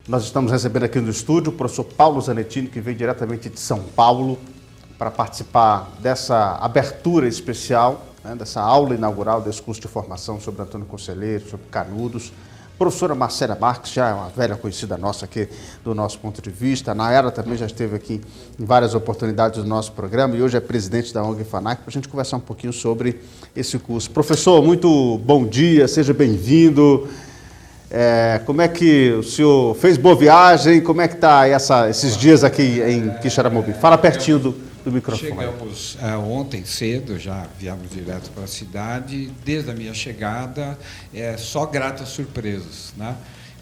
Nós estamos recebendo aqui no estúdio o professor Paulo Zanettini, que vem diretamente de São Paulo para participar dessa abertura especial, dessa aula inaugural desse curso de formação sobre Antônio Conselheiro, sobre Canudos. Professora Marcela Marques, já é uma velha conhecida nossa aqui do nosso ponto de vista. A Nayara também já esteve aqui em várias oportunidades do nosso programa e hoje é presidente da ONG FANAC, para a gente conversar um pouquinho sobre esse curso. Professor, muito bom dia, seja bem-vindo. Como é que o senhor fez boa viagem? Como é que está esses dias aqui em Quixeramobim? Fala pertinho do microfone. Chegamos ontem cedo, já viemos direto para a cidade. Desde a minha chegada, só gratas surpresas, né?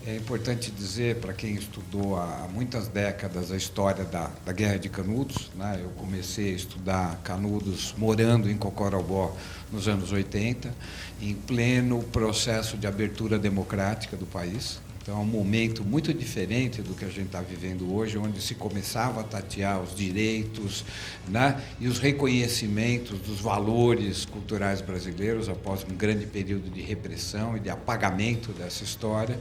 É importante dizer, para quem estudou há muitas décadas a história da Guerra de Canudos, né? Eu comecei a estudar Canudos morando em Cocorobó nos anos 80, em pleno processo de abertura democrática do país. Então, é um momento muito diferente do que a gente está vivendo hoje, onde se começava a tatear os direitos, né, e os reconhecimentos dos valores culturais brasileiros após um grande período de repressão e de apagamento dessa história.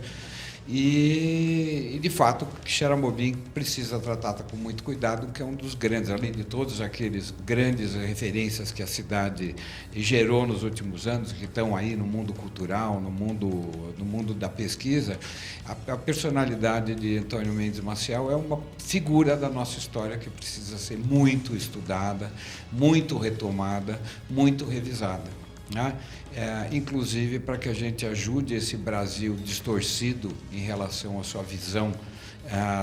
E de fato, Quixeramobim precisa tratá-la com muito cuidado, que é um dos grandes, além de todos aqueles grandes referências que a cidade gerou nos últimos anos, que estão aí no mundo cultural, no mundo da pesquisa. A personalidade de Antônio Mendes Maciel é uma figura da nossa história que precisa ser muito estudada, muito retomada, muito revisada, né? Inclusive para que a gente ajude esse Brasil distorcido em relação à sua visão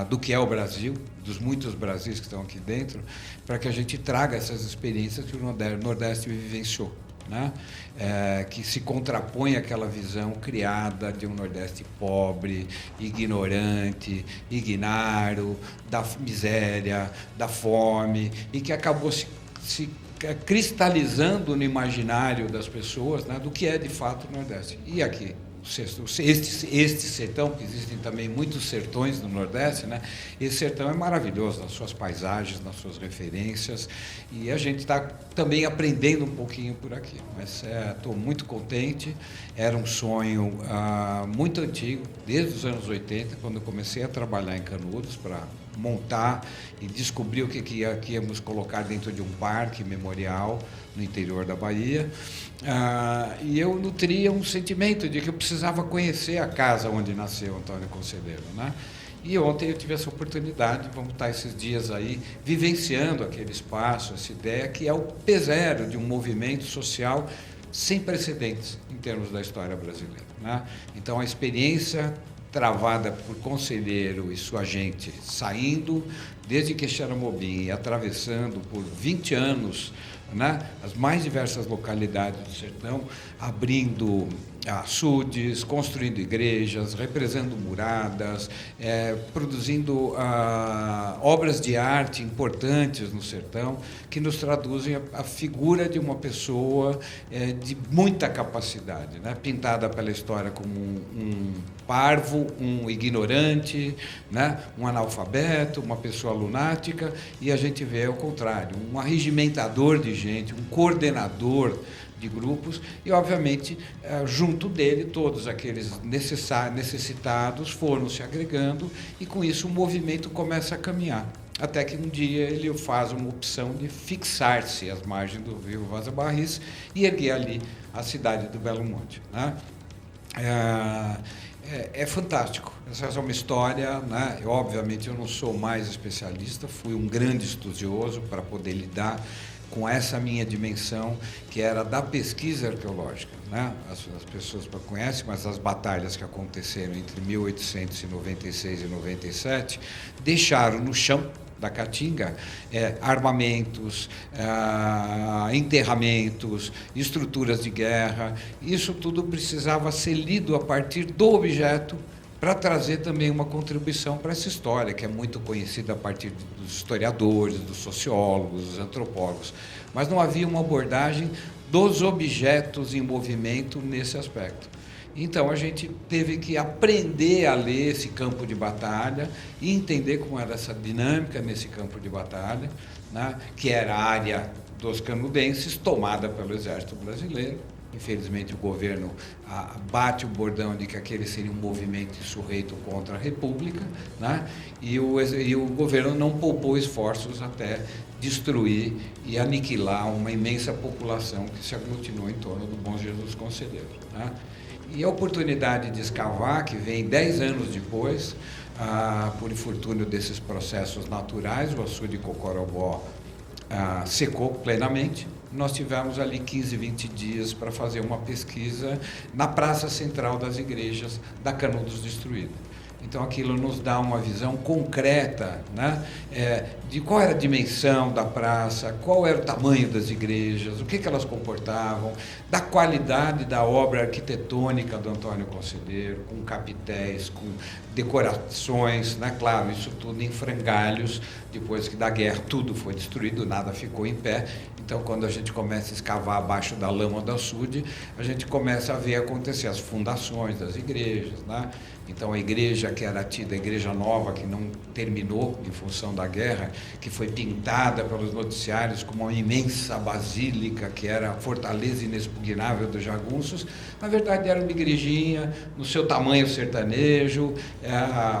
do que é o Brasil, dos muitos Brasis que estão aqui dentro, para que a gente traga essas experiências que o Nordeste vivenciou, né? Que se contrapõe àquela visão criada de um Nordeste pobre, ignorante, ignaro, da miséria, da fome, e que acabou se cristalizando no imaginário das pessoas, né, do que é de fato o Nordeste. E aqui, este sertão, que existem também muitos sertões no Nordeste, né, esse sertão é maravilhoso nas suas paisagens, nas suas referências, e a gente está também aprendendo um pouquinho por aqui. Mas estou muito contente, era um sonho muito antigo, desde os anos 80, quando eu comecei a trabalhar em Canudos para montar e descobrir o que íamos colocar dentro de um parque memorial no interior da Bahia. E eu nutria um sentimento de que eu precisava conhecer a casa onde nasceu Antônio Conselheiro, né? E ontem eu tive essa oportunidade, vamos estar esses dias aí vivenciando aquele espaço, essa ideia que é o P0 de um movimento social sem precedentes em termos da história brasileira, né? Então, a experiência travada por Conselheiro e sua gente, saindo desde Quixeramobim e atravessando por 20 anos, né, as mais diversas localidades do sertão, abrindo açudes, construindo igrejas, represando muradas, produzindo obras de arte importantes no sertão, que nos traduzem a figura de uma pessoa de muita capacidade, né? Pintada pela história como um parvo, um ignorante, né? Um analfabeto, uma pessoa lunática, e a gente vê ao contrário, um arregimentador de gente, um coordenador de grupos e, obviamente, junto dele, todos aqueles necessitados foram se agregando e, com isso, o movimento começa a caminhar. Até que um dia ele faz uma opção de fixar-se às margens do rio Vaza Barris e erguer ali a cidade do Belo Monte, né? É fantástico. Essa é uma história, né? Obviamente, eu não sou mais especialista, fui um grande estudioso para poder lidar com essa minha dimensão, que era da pesquisa arqueológica, né? As pessoas conhecem, mas as batalhas que aconteceram entre 1896 e 97 deixaram no chão da Caatinga armamentos, enterramentos, estruturas de guerra. Isso tudo precisava ser lido a partir do objeto para trazer também uma contribuição para essa história, que é muito conhecida a partir dos historiadores, dos sociólogos, dos antropólogos. Mas não havia uma abordagem dos objetos em movimento nesse aspecto. Então, a gente teve que aprender a ler esse campo de batalha e entender como era essa dinâmica nesse campo de batalha, né, que era a área dos canudenses, tomada pelo Exército Brasileiro, Infelizmente, o governo bate o bordão de que aquele seria um movimento insurreito contra a República, né? E o governo não poupou esforços até destruir e aniquilar uma imensa população que se aglutinou em torno do Bom Jesus Conselheiro, né? E a oportunidade de escavar, que vem 10 anos depois, por infortúnio desses processos naturais, o açude de Cocorobó secou plenamente. Nós tivemos ali 15, 20 dias para fazer uma pesquisa na praça central das igrejas da Canudos destruída. Então, aquilo nos dá uma visão concreta, né, de qual era a dimensão da praça, qual era o tamanho das igrejas, o que elas comportavam, da qualidade da obra arquitetônica do Antônio Conselheiro, com capitéis, com decorações, né, claro, isso tudo em frangalhos, depois que da guerra tudo foi destruído, nada ficou em pé. Então, quando a gente começa a escavar abaixo da lama do açude, a gente começa a ver acontecer as fundações das igrejas, né? Então, a igreja que era tida, a igreja nova, que não terminou em função da guerra, que foi pintada pelos noticiários como uma imensa basílica, que era a fortaleza inexpugnável dos jagunços, na verdade era uma igrejinha, no seu tamanho sertanejo,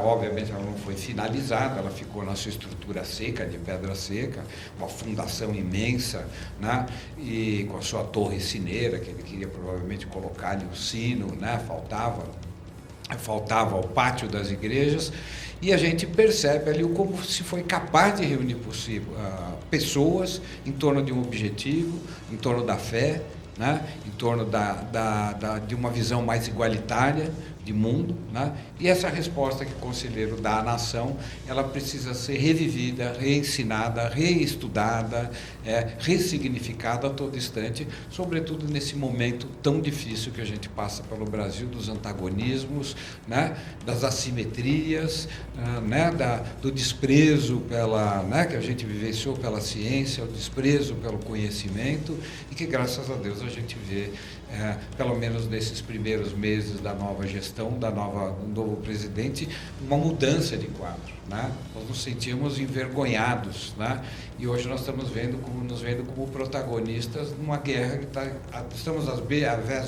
obviamente ela não foi finalizada, ela ficou na sua estrutura seca, de pedra seca, uma fundação imensa, né? E com a sua torre sineira, que ele queria provavelmente colocar ali o sino, né? Faltava ao pátio das igrejas, e a gente percebe ali como se foi capaz de reunir pessoas em torno de um objetivo, em torno da fé, né? Em torno de uma visão mais igualitária de mundo, né? E essa resposta que o Conselheiro dá à nação, ela precisa ser revivida, reensinada, reestudada, ressignificada a todo instante, sobretudo nesse momento tão difícil que a gente passa pelo Brasil, dos antagonismos, né? Das assimetrias, né? Do desprezo que a gente vivenciou pela ciência, o desprezo pelo conhecimento, e que, graças a Deus, a gente vê, pelo menos nesses primeiros meses da nova gestão, do novo presidente, uma mudança de quadro, né? Nós nos sentíamos envergonhados, né? E hoje nós estamos nos vendo como protagonistas numa guerra que estamos às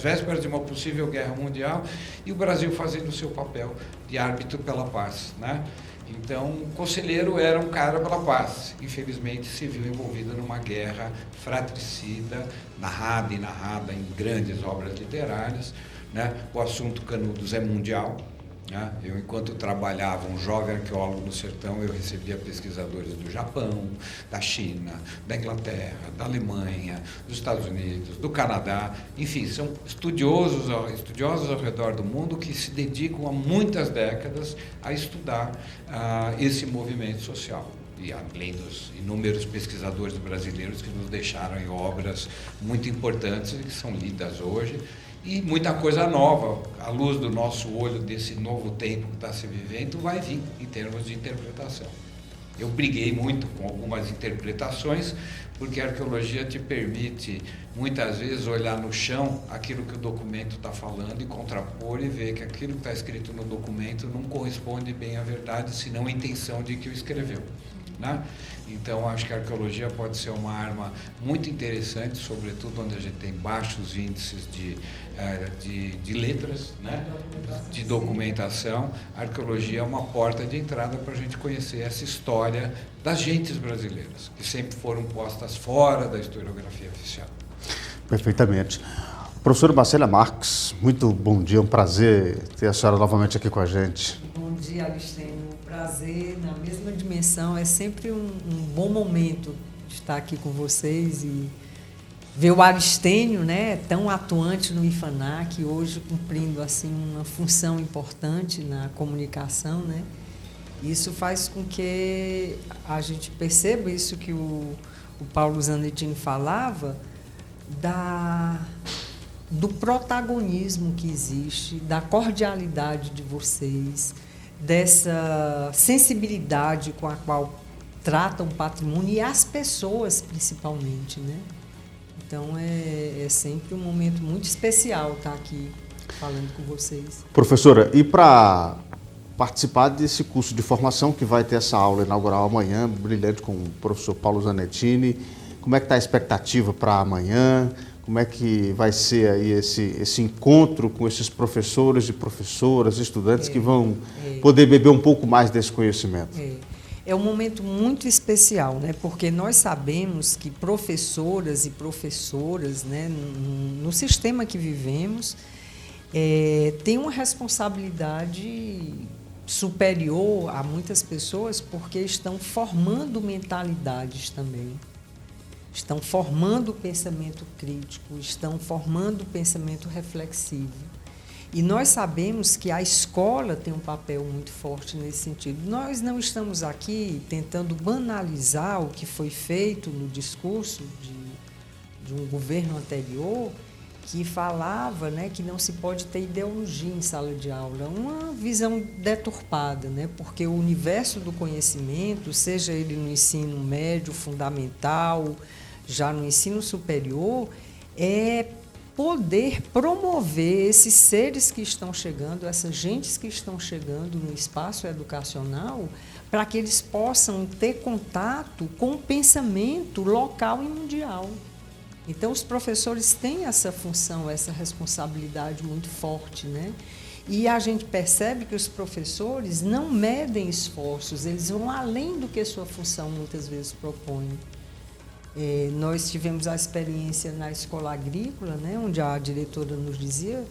vésperas de uma possível guerra mundial, e o Brasil fazendo o seu papel de árbitro pela paz, né? Então, o Conselheiro era um cara pela paz. Infelizmente, se viu envolvido numa guerra fratricida, narrada e narrada em grandes obras literárias, né? O assunto Canudos é mundial, né? Eu, enquanto trabalhava, um jovem arqueólogo no sertão, eu recebia pesquisadores do Japão, da China, da Inglaterra, da Alemanha, dos Estados Unidos, do Canadá, enfim, são estudiosos ao redor do mundo que se dedicam há muitas décadas a estudar esse movimento social. E além dos inúmeros pesquisadores brasileiros que nos deixaram em obras muito importantes e que são lidas hoje, e muita coisa nova, à luz do nosso olho, desse novo tempo que está se vivendo, vai vir em termos de interpretação. Eu briguei muito com algumas interpretações, porque a arqueologia te permite, muitas vezes, olhar no chão aquilo que o documento está falando e contrapor e ver que aquilo que está escrito no documento não corresponde bem à verdade, senão à intenção de quem o escreveu, né? Então, acho que a arqueologia pode ser uma arma muito interessante, sobretudo onde a gente tem baixos índices de letras, né? De documentação. A arqueologia é uma porta de entrada para a gente conhecer essa história das gentes brasileiras, que sempre foram postas fora da historiografia oficial. Perfeitamente. Professora Marcela Marques, muito bom dia, um prazer ter a senhora novamente aqui com a gente. Bom dia, Agostinho. Prazer na mesma dimensão. É sempre um bom momento de estar aqui com vocês e ver o Agostênio, né, tão atuante no IFANAC, hoje cumprindo assim uma função importante na comunicação, né? Isso faz com que a gente perceba isso que o Paulo Zanettini falava, do protagonismo que existe, da cordialidade de vocês, dessa sensibilidade com a qual tratam o patrimônio e as pessoas, principalmente, né? Então, é sempre um momento muito especial estar aqui falando com vocês. Professora, e para participar desse curso de formação que vai ter essa aula inaugural amanhã, brilhante, com o professor Paulo Zanettini, como é que está a expectativa para amanhã? Como é que vai ser aí esse encontro com esses professores e professoras, estudantes que vão poder beber um pouco mais desse conhecimento? É um momento muito especial, né? Porque nós sabemos que professoras e professoras, né, no sistema que vivemos, têm uma responsabilidade superior a muitas pessoas, porque estão formando mentalidades também. Estão formando o pensamento crítico, estão formando o pensamento reflexivo. E nós sabemos que a escola tem um papel muito forte nesse sentido. Nós não estamos aqui tentando banalizar o que foi feito no discurso de um governo anterior, que falava, né, que não se pode ter ideologia em sala de aula. Uma visão deturpada, né, porque o universo do conhecimento, seja ele no ensino médio, fundamental, já no ensino superior, é poder promover esses seres que estão chegando, essas gentes que estão chegando no espaço educacional, para que eles possam ter contato com o pensamento local e mundial. Então, os professores têm essa função, essa responsabilidade muito forte, né? E a gente percebe que os professores não medem esforços, eles vão além do que sua função muitas vezes propõe. Nós tivemos a experiência na escola agrícola, né, onde a diretora nos dizia,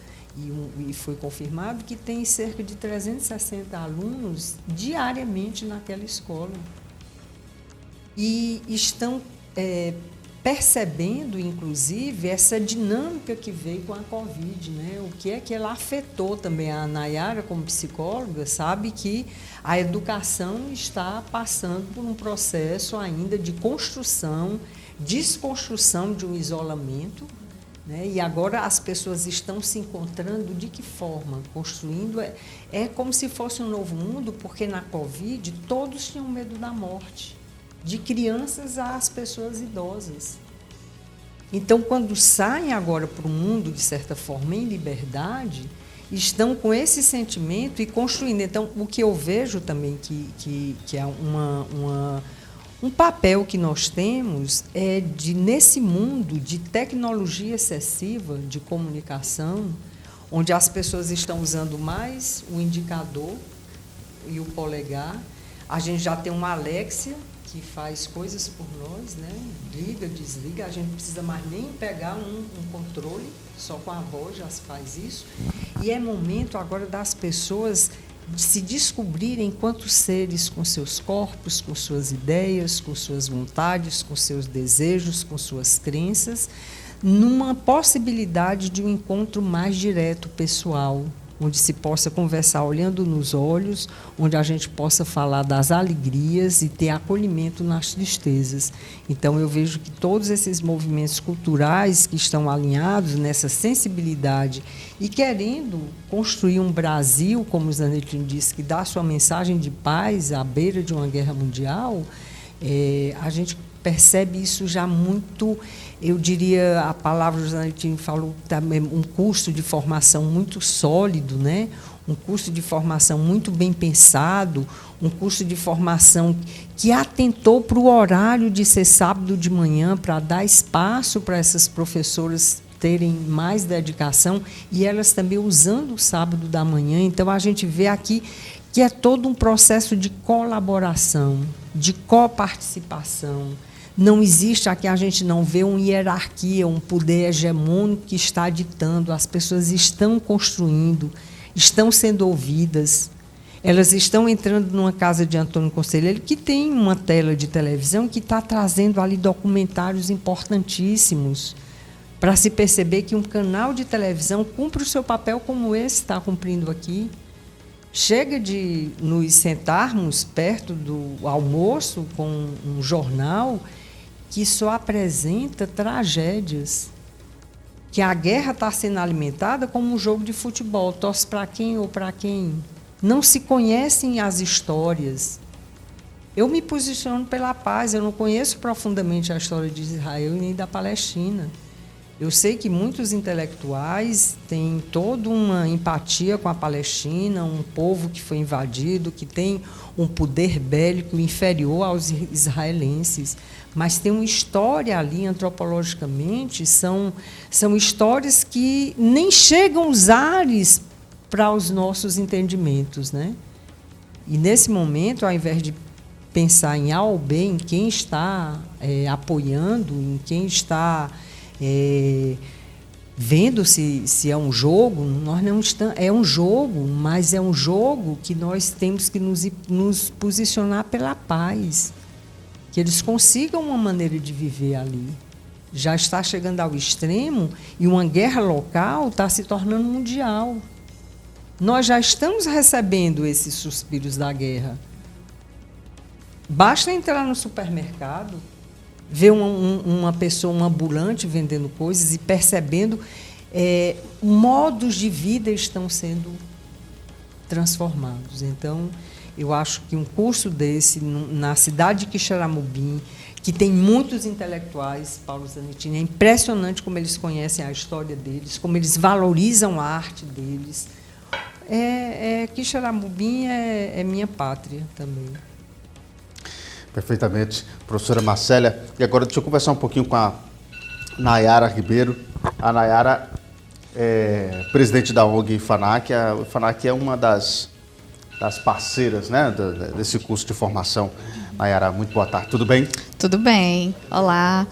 e foi confirmado, que tem cerca de 360 alunos diariamente naquela escola. E estão percebendo, inclusive, essa dinâmica que veio com a Covid, né? O que é que ela afetou também. A Nayara, como psicóloga, sabe que a educação está passando por um processo ainda de construção, desconstrução de um isolamento, né? E agora as pessoas estão se encontrando de que forma? Construindo, é como se fosse um novo mundo, porque na Covid todos tinham medo da morte, de crianças às pessoas idosas. Então, quando saem agora para o mundo, de certa forma, em liberdade, estão com esse sentimento e construindo. Então, o que eu vejo também que é um papel que nós temos é de, nesse mundo de tecnologia excessiva, de comunicação, onde as pessoas estão usando mais o indicador e o polegar. A gente já tem uma Alexia que faz coisas por nós, né? Liga, desliga, a gente não precisa mais nem pegar um controle, só com a voz já se faz isso. E é momento agora das pessoas se descobrirem enquanto seres com seus corpos, com suas ideias, com suas vontades, com seus desejos, com suas crenças, numa possibilidade de um encontro mais direto, pessoal, onde se possa conversar olhando nos olhos, onde a gente possa falar das alegrias e ter acolhimento nas tristezas. Então, eu vejo que todos esses movimentos culturais que estão alinhados nessa sensibilidade e querendo construir um Brasil, como o Zanettini disse, que dá sua mensagem de paz à beira de uma guerra mundial, a gente percebe isso já muito. Eu diria, a palavra do Zanettini falou também, um curso de formação muito sólido, né? Um curso de formação muito bem pensado, um curso de formação que atentou para o horário de ser sábado de manhã, para dar espaço para essas professoras terem mais dedicação e elas também usando o sábado da manhã. Então, a gente vê aqui que é todo um processo de colaboração, de coparticipação. Não existe aqui, a gente não vê uma hierarquia, um poder hegemônico que está ditando. As pessoas estão construindo, estão sendo ouvidas. Elas estão entrando numa casa de Antônio Conselheiro, que tem uma tela de televisão que está trazendo ali documentários importantíssimos para se perceber que um canal de televisão cumpre o seu papel como esse está cumprindo aqui. Chega de nos sentarmos perto do almoço com um jornal que só apresenta tragédias, que a guerra está sendo alimentada como um jogo de futebol, torce para quem ou para quem. Não se conhecem as histórias. Eu me posiciono pela paz, eu não conheço profundamente a história de Israel e nem da Palestina. Eu sei que muitos intelectuais têm toda uma empatia com a Palestina, um povo que foi invadido, que tem um poder bélico inferior aos israelenses, mas tem uma história ali, antropologicamente, são histórias que nem chegam os ares para os nossos entendimentos, né? E, nesse momento, ao invés de pensar em A ou B, em quem está apoiando, em quem está vendo se é um jogo, nós não estamos, é um jogo, mas é um jogo que nós temos que nos posicionar pela paz, que eles consigam uma maneira de viver ali. Já está chegando ao extremo e uma guerra local está se tornando mundial. Nós já estamos recebendo esses suspiros da guerra. Basta entrar no supermercado, ver uma pessoa, um ambulante vendendo coisas e percebendo modos de vida estão sendo transformados. Então, eu acho que um curso desse, na cidade de Quixeramobim, que tem muitos intelectuais, Paulo Zanettini, é impressionante como eles conhecem a história deles, como eles valorizam a arte deles. Quixeramobim é minha pátria também. Perfeitamente, professora Marcélia. E agora deixa eu conversar um pouquinho com a Nayara Ribeiro. A Nayara é presidente da ONG FANAC. A FANAC é uma das parceiras, né, desse curso de formação. Nayara, muito boa tarde. Tudo bem? Tudo bem. Olá.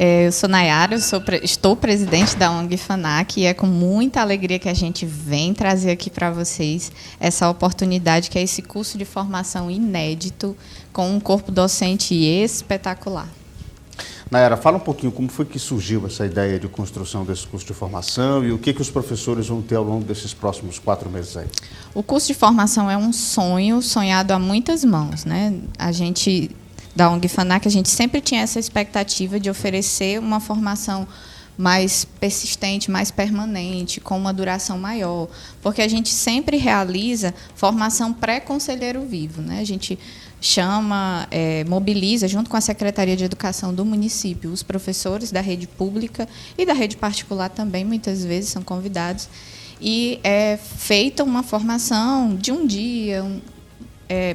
Eu sou Nayara, estou presidente da ONG FANAC e é com muita alegria que a gente vem trazer aqui para vocês essa oportunidade que é esse curso de formação inédito com um corpo docente espetacular. Nayara, fala um pouquinho como foi que surgiu essa ideia de construção desse curso de formação e o que os professores vão ter ao longo desses próximos 4 meses aí. O curso de formação é um sonho sonhado a muitas mãos, né? A gente da ONG FANAC, a gente sempre tinha essa expectativa de oferecer uma formação mais persistente, mais permanente, com uma duração maior, porque a gente sempre realiza formação pré-conselheiro vivo, né? A gente mobiliza, junto com a Secretaria de Educação do município, os professores da rede pública e da rede particular também, muitas vezes são convidados, e é feita uma formação de um dia,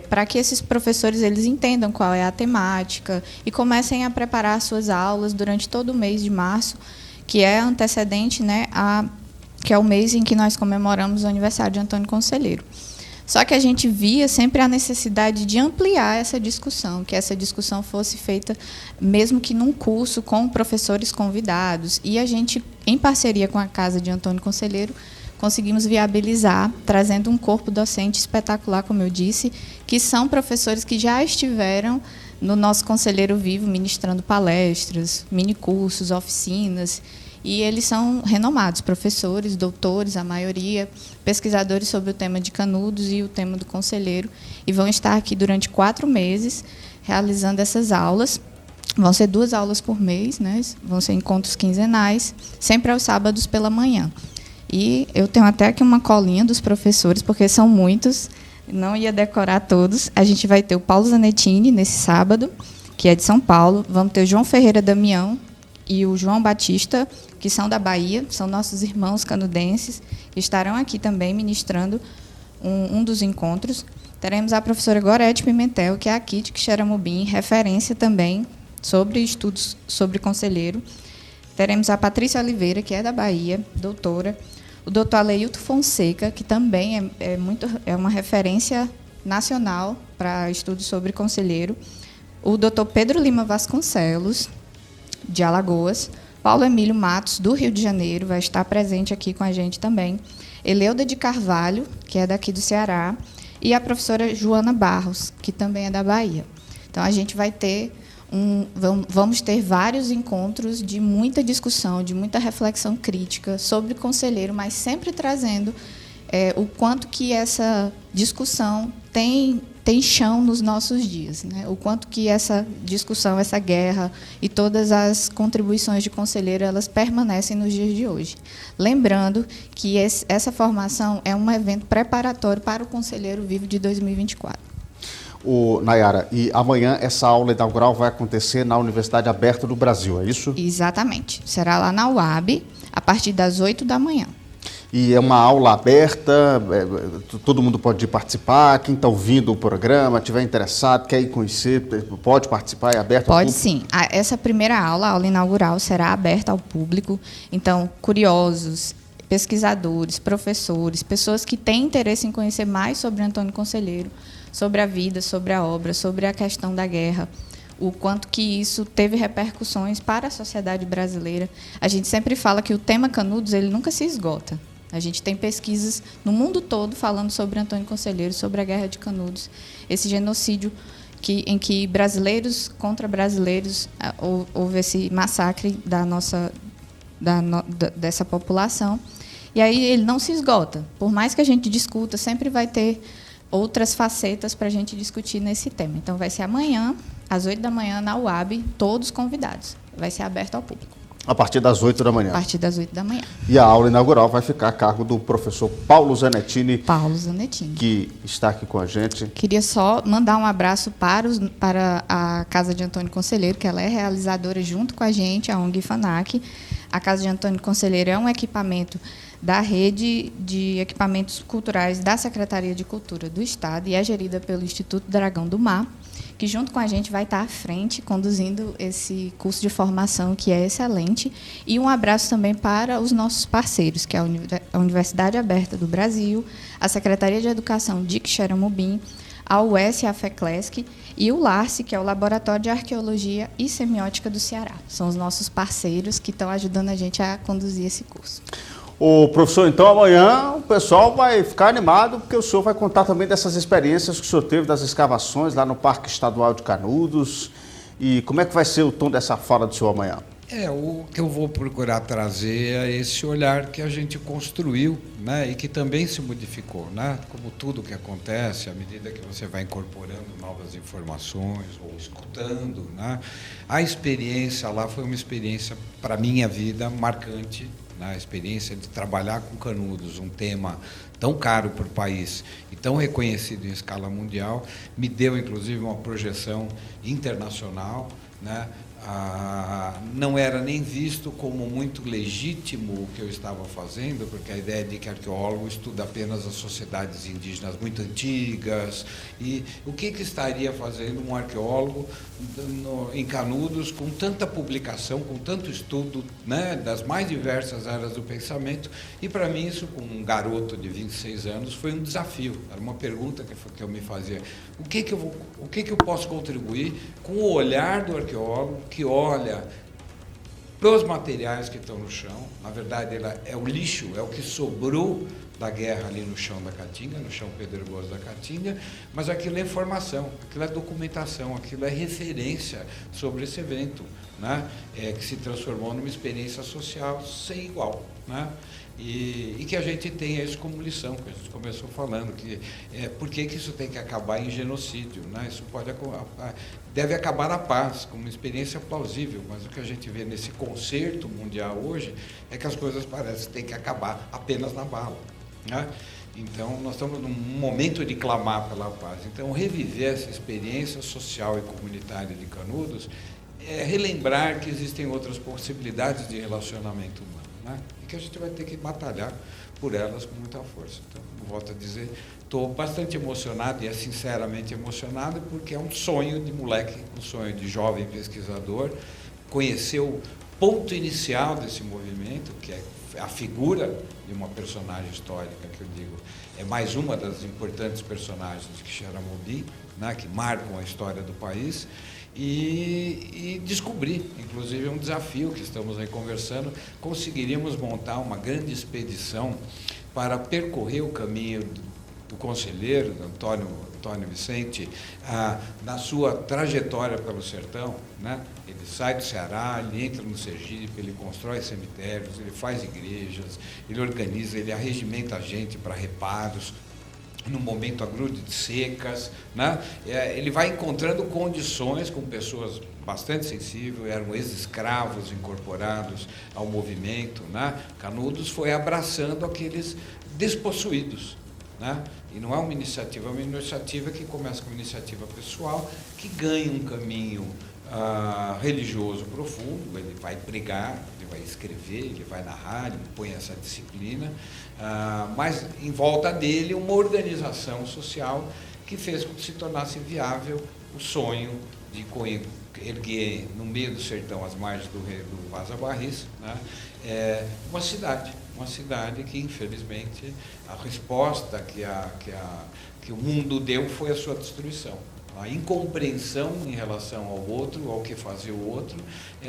para que esses professores eles entendam qual é a temática e comecem a preparar suas aulas durante todo o mês de março, que é antecedente, né, que é o mês em que nós comemoramos o aniversário de Antônio Conselheiro. Só que a gente via sempre a necessidade de ampliar essa discussão, que essa discussão fosse feita mesmo que num curso com professores convidados. E a gente, em parceria com a Casa de Antônio Conselheiro, conseguimos viabilizar, trazendo um corpo docente espetacular, como eu disse, que são professores que já estiveram no nosso Conselheiro Vivo, ministrando palestras, minicursos, oficinas, e eles são renomados, professores, doutores, a maioria, pesquisadores sobre o tema de Canudos e o tema do Conselheiro, e vão estar aqui durante 4 meses, realizando essas aulas. Vão ser 2 aulas por mês, né? Vão ser encontros quinzenais, sempre aos sábados pela manhã. E eu tenho até aqui uma colinha dos professores, porque são muitos, não ia decorar todos. A gente vai ter o Paulo Zanettini nesse sábado, que é de São Paulo. Vamos ter o João Ferreira Damião e o João Batista, que são da Bahia, são nossos irmãos canudenses, que estarão aqui também ministrando um dos encontros. Teremos a professora Gorete Pimentel, que é aqui de Quixeramobim, referência também sobre estudos sobre conselheiro. Teremos a Patrícia Oliveira, que é da Bahia, doutora. O doutor Aleilton Fonseca, que também é uma referência nacional para estudos sobre conselheiro. O doutor Pedro Lima Vasconcelos, de Alagoas. Paulo Emílio Matos, do Rio de Janeiro, vai estar presente aqui com a gente também. Eleuda de Carvalho, que é daqui do Ceará. E a professora Joana Barros, que também é da Bahia. Então, a gente vai ter vamos ter vários encontros de muita discussão, de muita reflexão crítica sobre conselheiro, mas sempre trazendo o quanto que essa discussão tem chão nos nossos dias, né? O quanto que essa discussão, essa guerra e todas as contribuições de conselheiro, elas permanecem nos dias de hoje. Lembrando que essa formação é um evento preparatório para o Conselheiro Vivo de 2024. Nayara, e amanhã essa aula inaugural vai acontecer na Universidade Aberta do Brasil, é isso? Exatamente. Será lá na UAB, a partir das 8 da manhã. E é uma aula aberta, todo mundo pode participar, quem está ouvindo o programa, estiver interessado, quer ir conhecer, pode participar, é aberto ao Pode público? sim. Essa primeira aula, a aula inaugural, será aberta ao público. Então, curiosos, pesquisadores, professores, pessoas que têm interesse em conhecer mais sobre Antônio Conselheiro, sobre a vida, sobre a obra, sobre a questão da guerra, o quanto que isso teve repercussões para a sociedade brasileira. A gente sempre fala que o tema Canudos ele nunca se esgota. A gente tem pesquisas no mundo todo falando sobre Antônio Conselheiro, sobre a Guerra de Canudos, esse genocídio em que brasileiros contra brasileiros houve esse massacre dessa população. E aí ele não se esgota. Por mais que a gente discuta, sempre vai ter outras facetas para a gente discutir nesse tema. Então, vai ser amanhã, às 8 da manhã, na UAB, todos convidados. Vai ser aberto ao público. A partir das 8 da manhã. A partir das 8 da manhã. E a aula inaugural vai ficar a cargo do professor Paulo Zanettini. Paulo Zanettini. Que está aqui com a gente. Queria só mandar um abraço para a Casa de Antônio Conselheiro, que ela é realizadora junto com a gente, a ONG FANAC. A Casa de Antônio Conselheiro é um equipamento da rede de equipamentos culturais da Secretaria de Cultura do Estado e é gerida pelo Instituto Dragão do Mar, que junto com a gente vai estar à frente, conduzindo esse curso de formação que é excelente. E um abraço também para os nossos parceiros, que é a Universidade Aberta do Brasil, a Secretaria de Educação DIC Xeramobim, a UES e a FECLESC e o LARCE, que é o Laboratório de Arqueologia e Semiótica do Ceará. São os nossos parceiros que estão ajudando a gente a conduzir esse curso. Ô, professor, então amanhã o pessoal vai ficar animado, porque o senhor vai contar também dessas experiências que o senhor teve das escavações lá no Parque Estadual de Canudos. E como é que vai ser o tom dessa fala do senhor amanhã? O que eu vou procurar trazer é esse olhar que a gente construiu, né, e que também se modificou, né, como tudo que acontece, à medida que você vai incorporando novas informações ou escutando, né, a experiência lá foi uma experiência, para a minha vida, marcante, né, a experiência de trabalhar com Canudos, um tema tão caro para o país e tão reconhecido em escala mundial, me deu, inclusive, uma projeção internacional, né. Não era nem visto como muito legítimo o que eu estava fazendo, porque a ideia de que arqueólogo estuda apenas as sociedades indígenas muito antigas, e o que estaria fazendo um arqueólogo em Canudos com tanta publicação, com tanto estudo, né, das mais diversas áreas do pensamento. E para mim isso, com um garoto de 26 anos, foi um desafio, era uma pergunta que eu me fazia: o que eu posso contribuir com o olhar do arqueólogo que olha para os materiais que estão no chão. Na verdade, é o lixo, é o que sobrou da guerra ali no chão da Caatinga, no chão pedregoso da Caatinga, mas aquilo é informação, aquilo é documentação, aquilo é referência sobre esse evento, né, que se transformou numa experiência social sem igual, né? E que a gente tenha isso como lição, que a gente começou falando, que por que isso tem que acabar em genocídio, né? Isso deve acabar na paz, como uma experiência plausível, mas o que a gente vê nesse concerto mundial hoje é que as coisas parecem que têm que acabar apenas na bala, né? Então, nós estamos num momento de clamar pela paz. Então, reviver essa experiência social e comunitária de Canudos é relembrar que existem outras possibilidades de relacionamento humano, né? E que a gente vai ter que batalhar por elas com muita força. Então, volto a dizer, estou bastante emocionado, e é sinceramente emocionado, porque é um sonho de moleque, um sonho de jovem pesquisador, conhecer o ponto inicial desse movimento, que é a figura de uma personagem histórica, que eu digo, é mais uma das importantes personagens de Xeramobim, né, que marcam a história do país, e descobrir, inclusive é um desafio que estamos aí conversando, conseguiríamos montar uma grande expedição para percorrer o caminho do conselheiro, do Antônio Vicente, na sua trajetória pelo sertão, né? Ele sai do Ceará, ele entra no Sergipe, ele constrói cemitérios, ele faz igrejas, ele organiza, ele arregimenta a gente para reparos, no momento agrude de secas, né? Ele vai encontrando condições com pessoas bastante sensíveis, eram ex-escravos incorporados ao movimento, né? Canudos foi abraçando aqueles despossuídos, né? E não é uma iniciativa que começa com uma iniciativa pessoal, que ganha um caminho religioso profundo. Ele vai pregar, ele vai escrever, ele vai narrar, ele põe essa disciplina, mas em volta dele uma organização social que fez com que se tornasse viável o sonho de erguer no meio do sertão, às margens do Vaza Barris, né? Uma cidade que, infelizmente, a resposta que o mundo deu foi a sua destruição. A incompreensão em relação ao outro, ao que fazia o outro,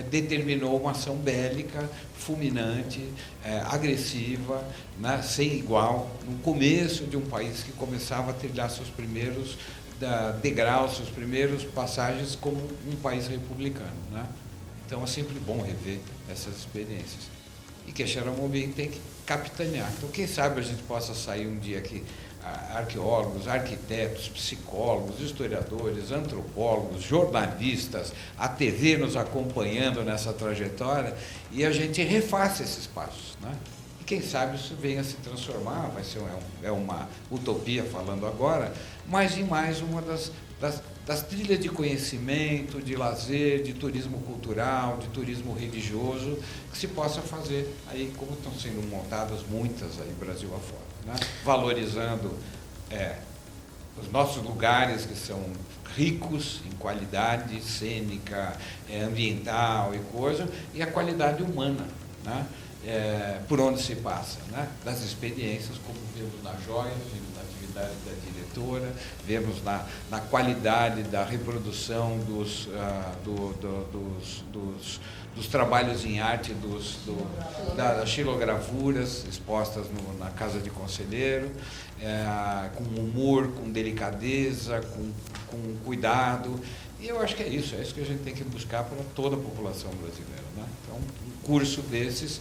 determinou uma ação bélica, fulminante, agressiva, né, sem igual, no começo de um país que começava a trilhar seus primeiros degraus, suas primeiras passagens como um país republicano, né? Então é sempre bom rever essas experiências. E que a Xeramobim tem que capitanear. Então, quem sabe a gente possa sair um dia aqui, arqueólogos, arquitetos, psicólogos, historiadores, antropólogos, jornalistas, a TV nos acompanhando nessa trajetória, e a gente refaça esses passos, né? E quem sabe isso venha a se transformar, vai ser uma utopia falando agora, mas em mais uma das trilhas de conhecimento, de lazer, de turismo cultural, de turismo religioso, que se possa fazer aí, como estão sendo montadas muitas aí Brasil afora, né? Valorizando os nossos lugares, que são ricos em qualidade cênica, ambiental e coisa, e a qualidade humana, né? Por onde se passa, né? Das experiências, como vemos na Joia, vemos na atividade da diretora, vemos na qualidade da reprodução dos trabalhos em arte, das xilogravuras expostas na Casa de Conselheiro, com humor, com delicadeza, com cuidado. E eu acho que é isso que a gente tem que buscar para toda a população brasileira, né? Então, um curso desses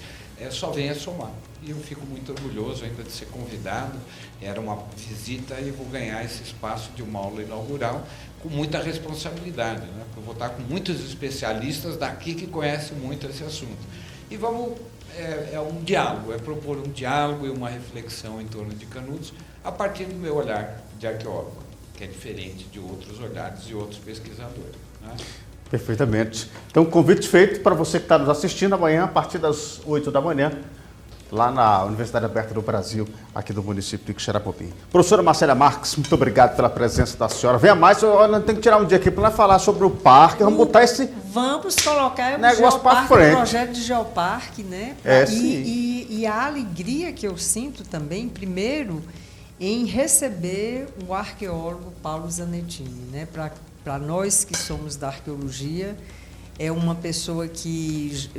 só vem a somar. E eu fico muito orgulhoso ainda de ser convidado. Era uma visita e vou ganhar esse espaço de uma aula inaugural com muita responsabilidade, né? Porque eu vou estar com muitos especialistas daqui que conhecem muito esse assunto. E vamos, um diálogo, propor um diálogo e uma reflexão em torno de Canudos a partir do meu olhar de arqueólogo, que é diferente de outros olhares e outros pesquisadores, né? Perfeitamente. Então, convite feito para você que está nos assistindo amanhã, a partir das 8 da manhã, lá na Universidade Aberta do Brasil, aqui do município de Xeramobim. Professora Marcélia Marques, muito obrigado pela presença da senhora. Venha mais, eu tenho que tirar um dia aqui para falar sobre o parque, vamos botar esse Vamos colocar negócio para frente. O projeto de Geoparque, né? E a alegria que eu sinto também, primeiro, em receber o arqueólogo Paulo Zanettini, né? Para nós que somos da arqueologia, é uma pessoa que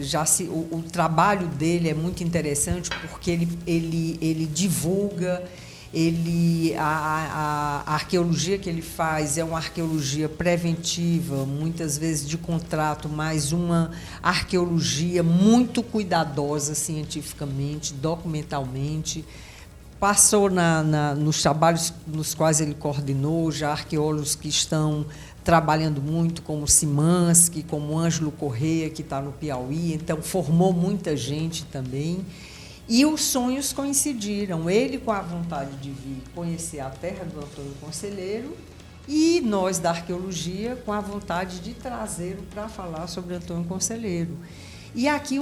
o trabalho dele é muito interessante, porque ele divulga, a arqueologia que ele faz é uma arqueologia preventiva, muitas vezes de contrato, mas uma arqueologia muito cuidadosa cientificamente, documentalmente. Passou nos trabalhos nos quais ele coordenou, já arqueólogos que estão trabalhando muito, como Simansky, como Ângelo Corrêa, que está no Piauí, então formou muita gente também. E os sonhos coincidiram, ele com a vontade de vir conhecer a terra do Antônio Conselheiro e nós da arqueologia com a vontade de trazê-lo para falar sobre Antônio Conselheiro. E aqui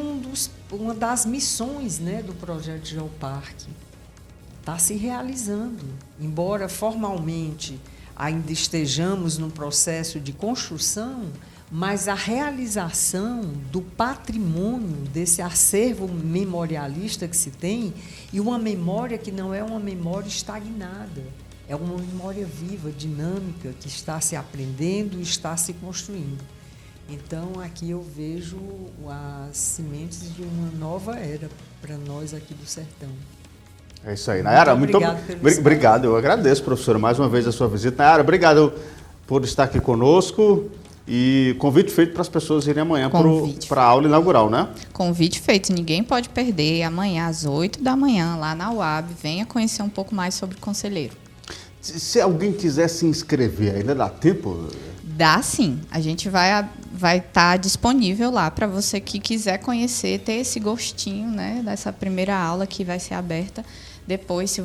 uma das missões, né, do projeto Geoparque está se realizando, embora formalmente ainda estejamos num processo de construção, mas a realização do patrimônio desse acervo memorialista que se tem, e uma memória que não é uma memória estagnada, é uma memória viva, dinâmica, que está se aprendendo e está se construindo. Então, aqui eu vejo as sementes de uma nova era para nós aqui do Sertão. É isso aí. Nayara, muito obrigado. Eu agradeço, professora, mais uma vez a sua visita. Nayara, obrigado por estar aqui conosco. E convite feito para as pessoas irem amanhã para a aula inaugural, né? Convite feito. Ninguém pode perder. Amanhã, às 8 da manhã, lá na UAB. Venha conhecer um pouco mais sobre o Conselheiro. Se alguém quiser se inscrever, ainda dá tempo? Dá sim. A gente vai estar disponível lá para você que quiser conhecer, ter esse gostinho, né, dessa primeira aula que vai ser aberta. depois,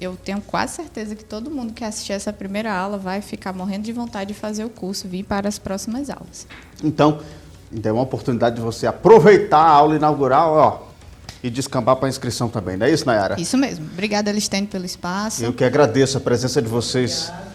eu tenho quase certeza que todo mundo que assistir essa primeira aula vai ficar morrendo de vontade de fazer o curso, vir para as próximas aulas. Então é uma oportunidade de você aproveitar a aula inaugural, ó, e descambar para a inscrição também, não é isso, Nayara? Isso mesmo. Obrigada, Elistênio, pelo espaço. Eu que agradeço a presença de vocês